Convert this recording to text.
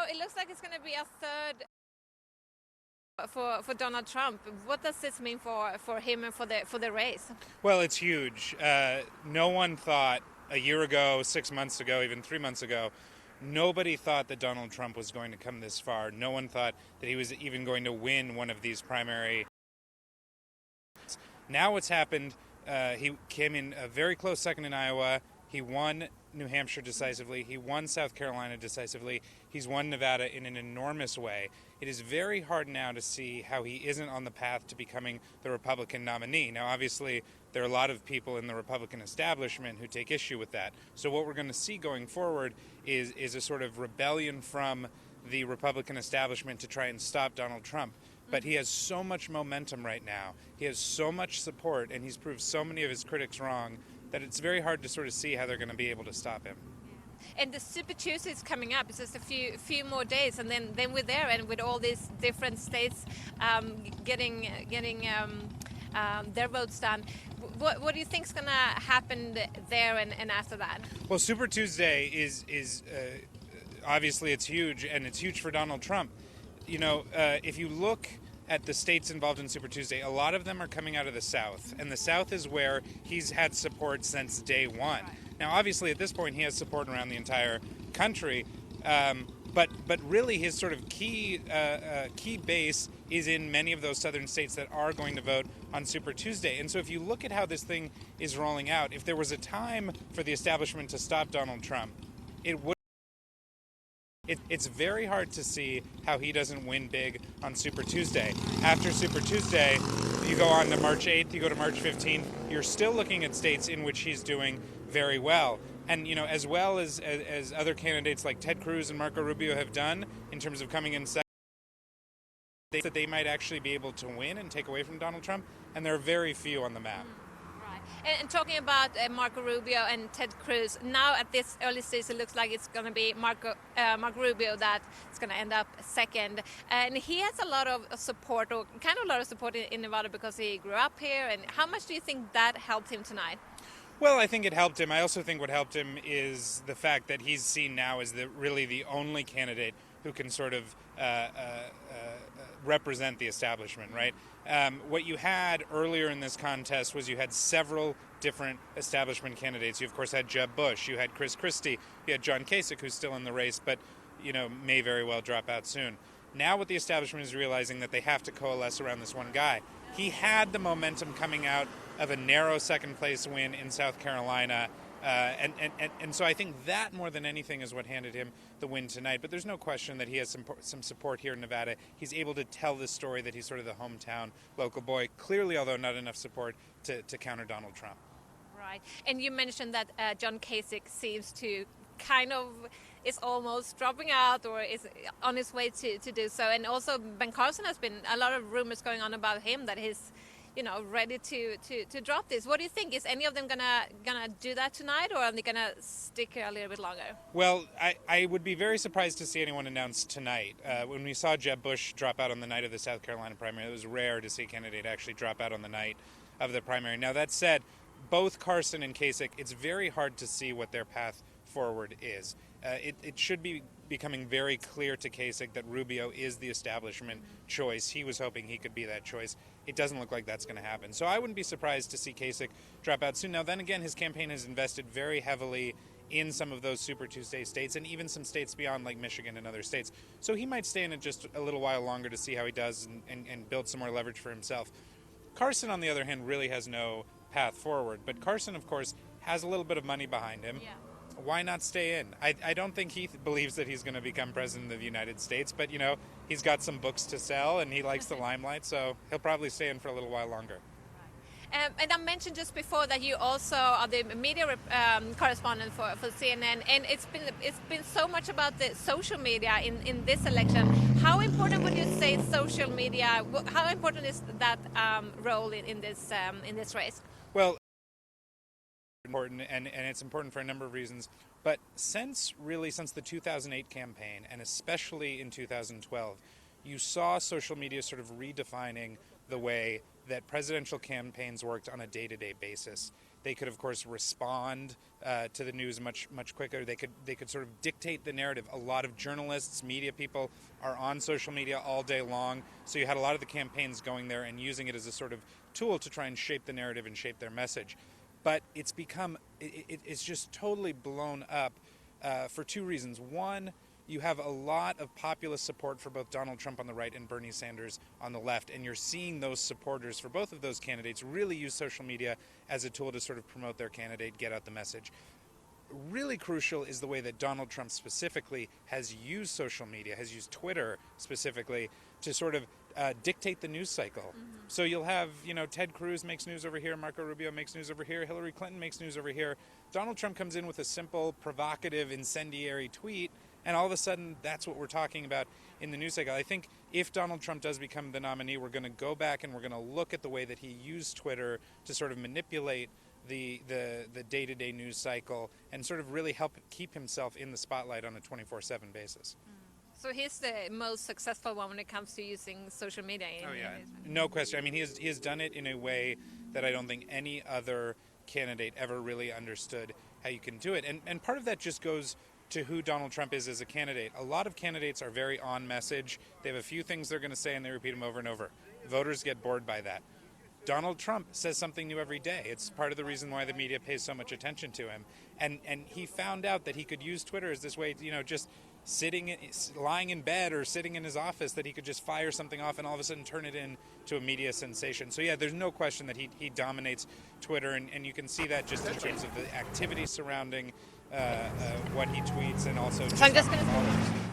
it looks like it's going to be a third for Donald Trump. What does this mean for him and for the race? Well, it's huge. No one thought a year ago, 6 months ago, even 3 months ago, nobody thought that Donald Trump was going to come this far. No one thought that he was even going to win one of these primary. Now what's happened, he came in a very close second in Iowa. He won New Hampshire decisively. He won South Carolina decisively. He's won Nevada in an enormous way. It is very hard now to see how he isn't on the path to becoming the Republican nominee. Now, obviously, there are a lot of people in the Republican establishment who take issue with that. So what we're going to see going forward is a sort of rebellion from the Republican establishment to try and stop Donald Trump. But he has so much momentum right now. He has so much support, and he's proved so many of his critics wrong that it's very hard to sort of see how they're going to be able to stop him. And the Super Tuesday is coming up. It's just a few more days, and then we're there, and with all these different states getting their votes done. What do you think is going to happen there and after that? Well, Super Tuesday is obviously it's huge, and it's huge for Donald Trump. You know, if you look at the states involved in Super Tuesday, a lot of them are coming out of the South, and the South is where he's had support since day one. Now, obviously, at this point, he has support around the entire country, but really his sort of key base is in many of those southern states that are going to vote on Super Tuesday. And so if you look at how this thing is rolling out, if there was a time for the establishment to stop Donald Trump, it would. It's very hard to see how he doesn't win big on Super Tuesday. After Super Tuesday, you go on to March 8th, you go to March 15th, you're still looking at states in which he's doing very well. And, you know, as well as other candidates like Ted Cruz and Marco Rubio have done in terms of coming in second, that they might actually be able to win and take away from Donald Trump, and there are very few on the map. And talking about Marco Rubio and Ted Cruz, now at this early stage it looks like it's going to be Marco Rubio that is going to end up second. And he has a lot of support, or kind of a lot of support in Nevada because he grew up here. And how much do you think that helped him tonight? Well, I think it helped him. I also think what helped him is the fact that he's seen now as really the only candidate who can sort of represent the establishment, right? What you had earlier in this contest was you had several different establishment candidates. You, of course, had Jeb Bush, you had Chris Christie, you had John Kasich, who's still in the race, but, you know, may very well drop out soon. Now what the establishment is realizing that they have to coalesce around this one guy. He had the momentum coming out of a narrow second-place win in South Carolina, and so I think that more than anything is what handed him the win tonight. But there's no question that he has some support here in Nevada. He's able to tell this story that he's sort of the hometown local boy. Clearly, although not enough support to counter Donald Trump. Right. And you mentioned that John Kasich seems to kind of is almost dropping out or is on his way to do so. And also Ben Carson has been a lot of rumors going on about him that he's, you know, ready to drop this. What do you think? Is any of them gonna do that tonight, or are they gonna stick here a little bit longer? Well, I would be very surprised to see anyone announce tonight. When we saw Jeb Bush drop out on the night of the South Carolina primary, it was rare to see a candidate actually drop out on the night of the primary. Now, that said, both Carson and Kasich, it's very hard to see what their path forward is. It should be becoming very clear to Kasich that Rubio is the establishment choice. He was hoping he could be that choice. It doesn't look like that's going to happen. So I wouldn't be surprised to see Kasich drop out soon. Now, then again, his campaign has invested very heavily in some of those Super Tuesday states and even some states beyond, like Michigan and other states. So he might stay in it just a little while longer to see how he does and build some more leverage for himself. Carson, on the other hand, really has no path forward. But Carson, of course, has a little bit of money behind him. Yeah. Why not stay in? I don't think he believes that he's going to become president of the United States, but, you know, he's got some books to sell and he likes the limelight, so he'll probably stay in for a little while longer. And I mentioned just before that you also are the media correspondent for CNN, and it's been so much about the social media in this election. How important would you say social media? How important is that role in this race? Well, important, and it's important for a number of reasons. But since the 2008 campaign, and especially in 2012, you saw social media sort of redefining the way that presidential campaigns worked on a day-to-day basis. They could, of course, respond to the news much quicker. They could sort of dictate the narrative. A lot of journalists, media people are on social media all day long, so you had a lot of the campaigns going there and using it as a sort of tool to try and shape the narrative and shape their message. But it's become, it's just totally blown up for two reasons. One, you have a lot of populist support for both Donald Trump on the right and Bernie Sanders on the left, and you're seeing those supporters for both of those candidates really use social media as a tool to sort of promote their candidate, get out the message. Really crucial is the way that Donald Trump specifically has used social media, has used Twitter specifically to sort of dictate the news cycle. Mm-hmm. So you'll have, Ted Cruz makes news over here, Marco Rubio makes news over here, Hillary Clinton makes news over here. Donald Trump comes in with a simple, provocative, incendiary tweet, and all of a sudden, that's what we're talking about in the news cycle. I think if Donald Trump does become the nominee, we're going to go back and we're going to look at the way that he used Twitter to sort of manipulate the day-to-day news cycle and sort of really help keep himself in the spotlight on a 24/7 basis. So he's the most successful one when it comes to using social media. Oh yeah, no question. I mean, he has done it in a way that I don't think any other candidate ever really understood how you can do it. And part of that just goes to who Donald Trump is as a candidate. A lot of candidates are very on message. They have a few things they're going to say and they repeat them over and over. Voters get bored by that. Donald Trump says something new every day. It's part of the reason why the media pays so much attention to him. And he found out that he could use Twitter as this way, just lying in bed or sitting in his office, that he could just fire something off and all of a sudden turn it into a media sensation. So yeah, there's no question that he dominates Twitter, and you can see that just in terms of the activity surrounding what he tweets and also just so I'm just going to followers.